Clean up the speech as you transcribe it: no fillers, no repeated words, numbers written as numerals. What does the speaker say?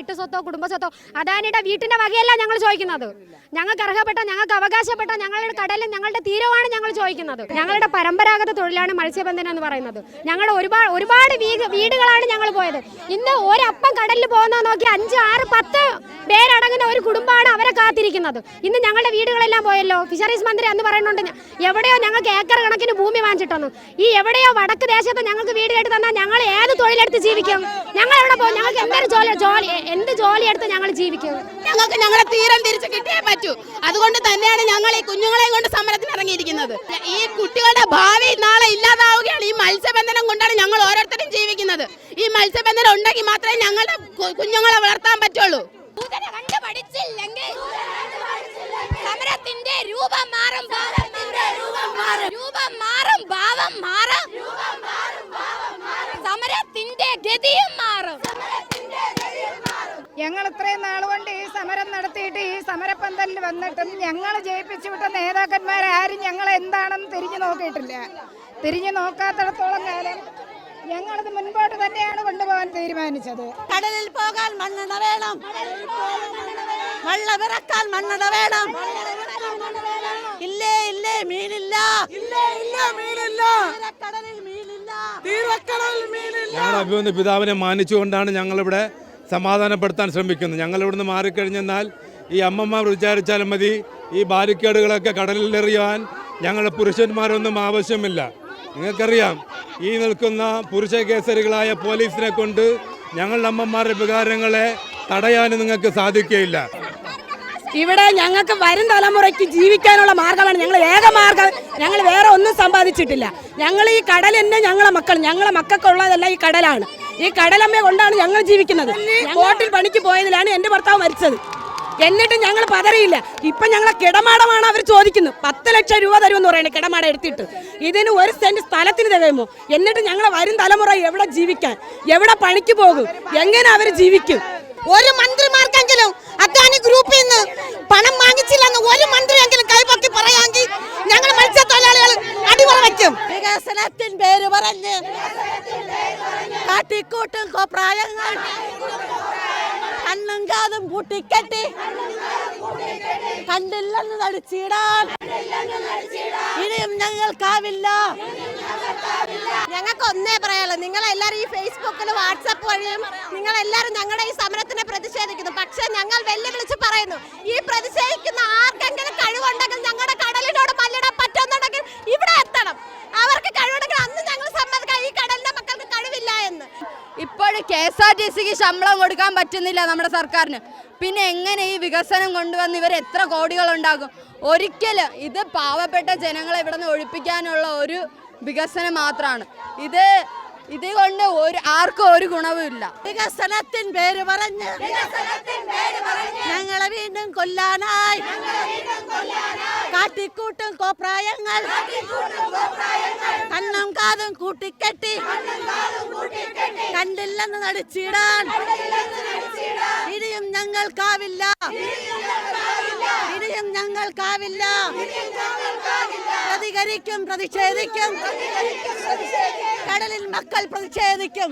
വീട്ടുസ്വത്തോ കുടുംബസ്വത്തോ അദാനിയുടെ വീട്ടിന്റെ വകയല്ല ഞങ്ങൾ ചോദിക്കുന്നത്. ഞങ്ങൾക്ക് അർഹപ്പെട്ട, ഞങ്ങൾക്ക് അവകാശപ്പെട്ട ഞങ്ങളുടെ കടലും ഞങ്ങളുടെ തീരവുമാണ് ഞങ്ങൾ ചോദിക്കുന്നത്. ഞങ്ങളുടെ പരമ്പരാഗത തൊഴിലാണ് മത്സ്യബന്ധനം എന്ന് പറയുന്നത്. ഞങ്ങളുടെ ഒരുപാട് വീടുകളാണ് ഞങ്ങൾ പോയത്. ഇന്ന് ഒരപ്പം കടലിൽ പോകുന്ന നോക്കി 5, 6, 10 പേരടങ്ങുന്ന ഒരു കുടുംബമാണ് അവരെ കാത്തിരിക്കുന്നത്. ഇന്ന് ഞങ്ങളുടെ വീടുകളെല്ലാം പോയല്ലോ. ഫിഷറീസ് മന്ത്രി എന്ന് പറയുന്നുണ്ട് എവിടെയോ ഞങ്ങൾക്ക് ഏക്കർ കണക്കിന് ഭൂമി വാങ്ങിച്ചിട്ടൊന്നും. ഈ എവിടെയോ വടക്ക് ദേശത്ത് ഞങ്ങൾക്ക് വീട് കേട്ട് തന്നാൽ ഞങ്ങൾ ഏത് തൊഴിലെടുത്ത് ജീവിക്കും? ഞങ്ങൾ എവിടെ പോകും? ഞങ്ങൾക്ക് എന്ത് ജോലി എടുത്ത് ഞങ്ങൾ ജീവിക്കും? ഞങ്ങൾക്ക് ഞങ്ങളുടെ തീരം തിരിച്ചു കിട്ടിയേ പറ്റൂ. അതുകൊണ്ട് തന്നെയാണ് ഞങ്ങൾ ഈ കുഞ്ഞുങ്ങളെയും കൊണ്ട് സമരത്തിന് ഇറങ്ങിയിരിക്കുന്നത്. ഈ കുട്ടികളുടെ ഭാവി നാളെ ഇല്ലാതാവുകയാണ്. ഈ മത്സ്യബന്ധനം കൊണ്ടാണ് ഞങ്ങൾ ഓരോരുത്തരും ജീവിക്കുന്നത്. ഈ മത്സ്യബന്ധനം ഉണ്ടെങ്കിൽ മാത്രമേ ഞങ്ങളുടെ കുഞ്ഞുങ്ങളെ വളർത്താൻ പറ്റുള്ളൂ. സമരത്തിന്റെ രൂപം മാറും, ഭാവം മാറും, സമരത്തിന്റെ ഗതിയും മാറും. ഞങ്ങൾ ഇത്രയും നാളുകൊണ്ട് ഈ സമരം നടത്തിയിട്ട് ഈ സമരപ്പന്തലിൽ വന്നിട്ടും ഞങ്ങൾ ജയിപ്പിച്ചു വിട്ട നേതാക്കന്മാരാരും ഞങ്ങൾ എന്താണെന്ന് തിരിഞ്ഞു നോക്കിയിട്ടില്ല. തിരിഞ്ഞു നോക്കാത്തിടത്തോളം കാലം ഞങ്ങളത് മുൻപോട്ട് തന്നെയാണ് കൊണ്ടുപോകാൻ തീരുമാനിച്ചത്. കടലിൽ പോകാൻ മണ്ണെണ്ണ വേണം, വെള്ളമിറക്കാൻ മണ്ണെണ്ണ വേണം. ഇല്ലേ ഇല്ലേ മീനില്ല, കടലിൽ മീനില്ല. ഞങ്ങളുടെ അഭിമന്യ പിതാവിനെ മാനിച്ചുകൊണ്ടാണ് ഞങ്ങളിവിടെ സമാധാനപ്പെടുത്താൻ ശ്രമിക്കുന്നത്. ഞങ്ങളിവിടുന്ന് മാറിക്കഴിഞ്ഞെന്നാൽ ഈ അമ്മമാർ വിചാരിച്ചാലും മതി, ഈ ബാരിക്കേഡുകളൊക്കെ കടലിലെറിയാൻ ഞങ്ങളുടെ പുരുഷന്മാരൊന്നും ആവശ്യമില്ല. നിങ്ങൾക്കറിയാം, ഈ നിൽക്കുന്ന പുരുഷ കേസരികളായ പോലീസിനെ കൊണ്ട് ഞങ്ങളുടെ അമ്മമാരുടെ വികാരങ്ങളെ തടയാനും നിങ്ങൾക്ക് സാധിക്കുകയില്ല. ഇവിടെ ഞങ്ങൾക്ക് വരും തലമുറയ്ക്ക് ജീവിക്കാനുള്ള മാർഗമാണ് ഞങ്ങൾ ഏക മാർഗം. ഞങ്ങൾ വേറെ ഒന്നും സമ്പാദിച്ചിട്ടില്ല. ഞങ്ങൾ ഈ കടൽ തന്നെ ഞങ്ങളെ മക്കൾക്കുള്ളതല്ല ഈ കടലാണ്. ഈ കടലമ്മയെ കൊണ്ടാണ് ഞങ്ങൾ ജീവിക്കുന്നത്. ബോട്ടിൽ പണിക്ക് പോയതിലാണ് എൻ്റെ ഭർത്താവ് മരിച്ചത്. എന്നിട്ട് ഞങ്ങൾ പതറിയില്ല. ഇപ്പം ഞങ്ങളെ കിടമാടമാണ് അവർ ചോദിക്കുന്നത്. 10 ലക്ഷം രൂപ തരുമെന്ന് പറയുന്നത് കിടമാട എടുത്തിട്ട്. ഇതിന് 1 സെന്റ് സ്ഥലത്തിന് തികയുമോ? എന്നിട്ട് ഞങ്ങൾ വരും തലമുറ എവിടെ ജീവിക്കാൻ, എവിടെ പണിക്ക് പോകും, എങ്ങനെ അവർ ജീവിക്കും? ഒരു മന്ത്രിമാർക്കെങ്കിലും അദാനി ഗ്രൂപ്പിൽ നിന്ന് പണം വാങ്ങിച്ചില്ലെന്ന് ഒരു മന്ത്രിയെങ്കിലും കൈപൊക്കി പറയാമെങ്കിൽ ഞങ്ങൾ മത്സ്യത്തൊഴിലാളികൾ അടിവറ വയ്ക്കും. വികസനത്തിൻ പേര് പറഞ്ഞ് കാട്ടിക്കൂട്ടും കോപ്രായങ്ങൾ കണ്ണും കാതും പൂട്ടിക്കെട്ടി കണ്ടില്ലെന്ന് നടിച്ചിടാൻ ഇനിയും ഞങ്ങൾക്കാവില്ല. ഞങ്ങൾക്ക് ഒന്നേ പറയാനുള്ളൂ, നിങ്ങളെല്ലാവരും ഈ ഫേസ്ബുക്കിലും വാട്സാപ്പ് വഴിയും നിങ്ങളെല്ലാവരും ഞങ്ങളുടെ ഈ സമരത്തിനെ പ്രതിഷേധിക്കുന്നു. പക്ഷെ ഞങ്ങൾ വെല്ലുവിളിച്ച് പറയുന്നു, ഈ പ്രതിഷേധിക്കുന്ന ആർക്കെങ്കിലും കഴിവുണ്ടെങ്കിൽ ഞങ്ങളുടെ കടലിനോട് മല്ലിടാൻ പറ്റുന്നുണ്ടെങ്കിൽ ഇവിടെ എത്തണം. അവർക്ക് കഴിവുണ്ടെങ്കിൽ അന്ന് ഞങ്ങൾ സമ്മതിക്കാം ഈ കടലിന്റെ മക്കൾക്ക് കഴിവില്ല എന്ന്. ഇപ്പോൾ KSRTCക്ക് ശമ്പളം കൊടുക്കാൻ പറ്റുന്നില്ല നമ്മുടെ സർക്കാരിന്. പിന്നെ എങ്ങനെ ഈ വികസനം കൊണ്ടുവന്ന് ഇവർ എത്ര കോടികൾ ഉണ്ടാകും? ഒരിക്കലും ഇത് പാവപ്പെട്ട ജനങ്ങളെ ഇവിടെ നിന്ന് ഒഴിപ്പിക്കാനുള്ള ഒരു വികസനം മാത്രമാണ്. ഇതുകൊണ്ട് ആർക്കും ഒരു ഗുണവുമില്ല. വികസനത്തിൻ പേര് പറഞ്ഞ് ഞങ്ങളെ വീണ്ടും കൊല്ലാനായി കാട്ടിക്കൂട്ടും കോപ്രായങ്ങൾ കണ്ണും കാതും കൂട്ടിക്കെട്ടി കണ്ടില്ലെന്ന് നടിച്ചിടാൻ ഇനിയും ഞങ്ങൾക്കാവില്ല, ഇനിയും ഞങ്ങൾക്കാവില്ല. പ്രതികരിക്കും, പ്രതിഷേധിക്കും. കടലിൽ മക്കൾ പ്രതിഷേധിക്കും.